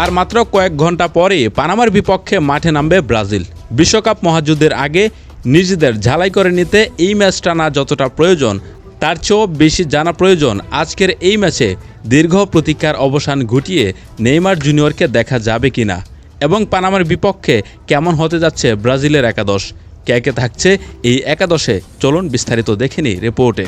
আর মাত্র কয়েক ঘন্টা পরে পানামার বিপক্ষে মাঠে নামবে ব্রাজিল। বিশ্বকাপ মহাযুদ্ধের আগে নিজেদের ঝালাই করে নিতে এই ম্যাচটা না যতটা প্রয়োজন তার চেয়েও বেশি জানা প্রয়োজন আজকের এই ম্যাচে দীর্ঘ প্রতীক্ষার অবসান ঘটিয়ে নেইমার জুনিয়রকে দেখা যাবে কিনা এবং পানামার বিপক্ষে কেমন হতে যাচ্ছে ব্রাজিলের একাদশ, কে কে থাকছে এই একাদশে, চলুন বিস্তারিত দেখে নিই রিপোর্টে।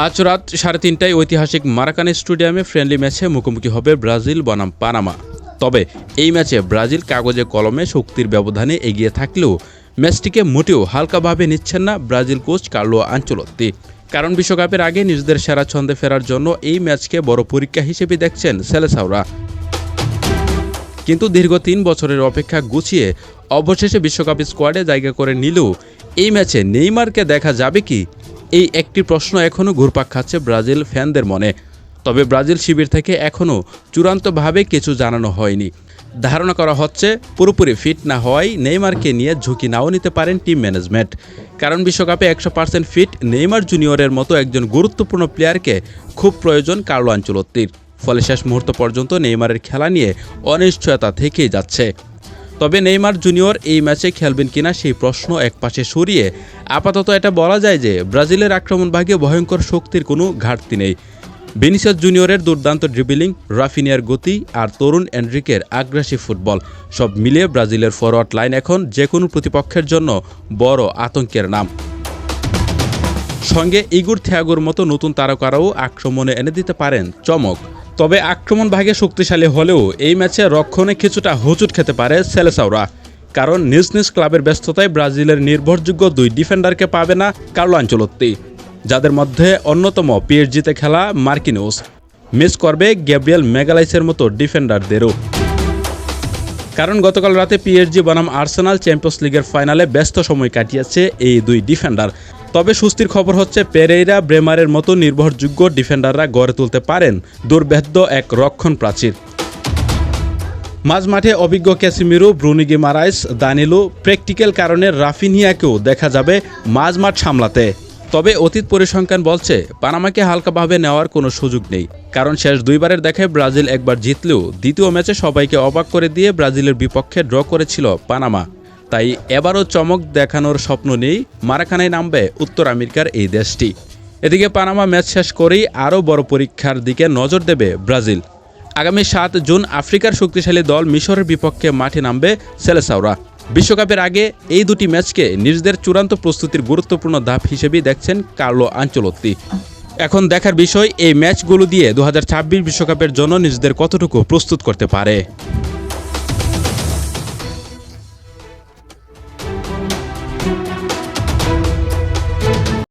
আজ রাত 3:30টায় ঐতিহাসিক মারাকানা স্টেডিয়ামে ফ্রেন্ডলি ম্যাচে মুখোমুখি হবে ব্রাজিল বনাম পানামা। তবে এই ম্যাচে ব্রাজিল কাগজে কলমে শক্তির ব্যবধানে এগিয়ে থাকলেও ম্যাচটিকে মোটেও হালকাভাবে নিচ্ছেন না ব্রাজিল কোচ কার্লো আনচেলত্তি। কারণ বিশ্বকাপের আগে নিজেদের সেরা ছন্দে ফেরার জন্য এই ম্যাচকে বড় পরীক্ষা হিসেবে দেখছেন সেলেসাওরা। কিন্তু দীর্ঘ 3 বছরের অপেক্ষা গুছিয়ে অবশেষে বিশ্বকাপ স্কোয়াডে জায়গা করে নিলেও এই ম্যাচে নেইমারকে দেখা যাবে কি, এই একটি প্রশ্ন এখনও ঘুরপাক খাচ্ছে ব্রাজিল ফ্যানদের মনে। তবে ব্রাজিল শিবির থেকে এখনও চূড়ান্তভাবে কিছু জানানো হয়নি। ধারণা করা হচ্ছে পুরোপুরি ফিট না হওয়ায় নেইমারকে নিয়ে ঝুঁকি নাও নিতে পারেন টিম ম্যানেজমেন্ট। কারণ বিশ্বকাপে 100% ফিট নেইমার জুনিয়রের মতো একজন গুরুত্বপূর্ণ প্লেয়ারকে খুব প্রয়োজন কার্লো আনচেলত্তির। ফলে শেষ মুহূর্ত পর্যন্ত নেইমারের খেলা নিয়ে অনিশ্চয়তা থেকেই যাচ্ছে। তবে নেইমার জুনিয়র এই ম্যাচে খেলবেন কিনা সেই প্রশ্ন একপাশে সরিয়ে আপাতত এটা বলা যায় যে ব্রাজিলের আক্রমণভাগে ভয়ঙ্কর শক্তির কোনো ঘাটতি নেই। ভিনিসিয়াস জুনিয়রের দুর্দান্ত ড্রিবলিং, রাফিনিয়ার গতি আর তরুণ এনরিকের আগ্রাসী ফুটবল সব মিলিয়ে ব্রাজিলের ফরওয়ার্ড লাইন এখন যে কোনো প্রতিপক্ষের জন্য বড় আতঙ্কের নাম। সঙ্গে ইগুর থিয়াগোর মতো নতুন তারকারাও আক্রমণে এনে দিতে পারেন চমক। তবে আক্রমণ ভাগে শক্তিশালী হলেও এই ম্যাচে রক্ষণে কিছুটা হোঁচট খেতে পারে সেলেসাওরা। কারণ নিজ নিজ ক্লাবের ব্যস্ততায় ব্রাজিলের নির্ভরযোগ্য 2 ডিফেন্ডারকে পাবে না কার্লো আনচেলত্তি, যাদের মধ্যে অন্যতম পিএসজিতে খেলা মার্কিনোস। মিস করবে গ্যাব্রিয়েল ম্যাগালাইসের মতো ডিফেন্ডারদেরও। কারণ গতকাল রাতে পিএসজি বনাম আর্সেনাল চ্যাম্পিয়ন্স লিগের ফাইনালে ব্যস্ত সময় কাটিয়েছে এই 2 ডিফেন্ডার। তবে স্বস্তির খবর হচ্ছে পেরেইরা, ব্রেমারের মতো নির্ভরযোগ্য ডিফেন্ডাররা গড়ে তুলতে পারেন দুর্ভেদ্য এক রক্ষণ প্রাচীর। মাঝমাঠে অভিজ্ঞ ক্যাসিমিরো, ব্রুনো গিমারাইস, দানিলো, প্র্যাকটিক্যাল কারণে রাফিনিয়াকেও দেখা যাবে মাঝমাঠ সামলাতে। তবে অতীত পরিসংখ্যান বলছে পানামাকে হালকাভাবে নেওয়ার কোনো সুযোগ নেই। কারণ শেষ 2 বারের দেখায় ব্রাজিল একবার জিতলেও দ্বিতীয় ম্যাচে সবাইকে অবাক করে দিয়ে ব্রাজিলের বিপক্ষে ড্র করেছিল পানামা। তাই এবারও চমক দেখানোর স্বপ্ন নেই মারাকানায় নামবে উত্তর আমেরিকার এই দেশটি। এদিকে পানামা ম্যাচ শেষ করেই আরও বড় পরীক্ষার দিকে নজর দেবে ব্রাজিল। আগামী 7 জুন আফ্রিকার শক্তিশালী দল মিশরের বিপক্ষে মাঠে নামবে সেলেসাওরা। বিশ্বকাপের আগে এই 2টি ম্যাচকে নিজেদের চূড়ান্ত প্রস্তুতির গুরুত্বপূর্ণ ধাপ হিসেবেই দেখছেন কার্লো আনচেলত্তি। এখন দেখার বিষয় এই ম্যাচগুলো দিয়ে 2026 বিশ্বকাপের জন্য নিজেদের কতটুকু প্রস্তুত করতে পারে।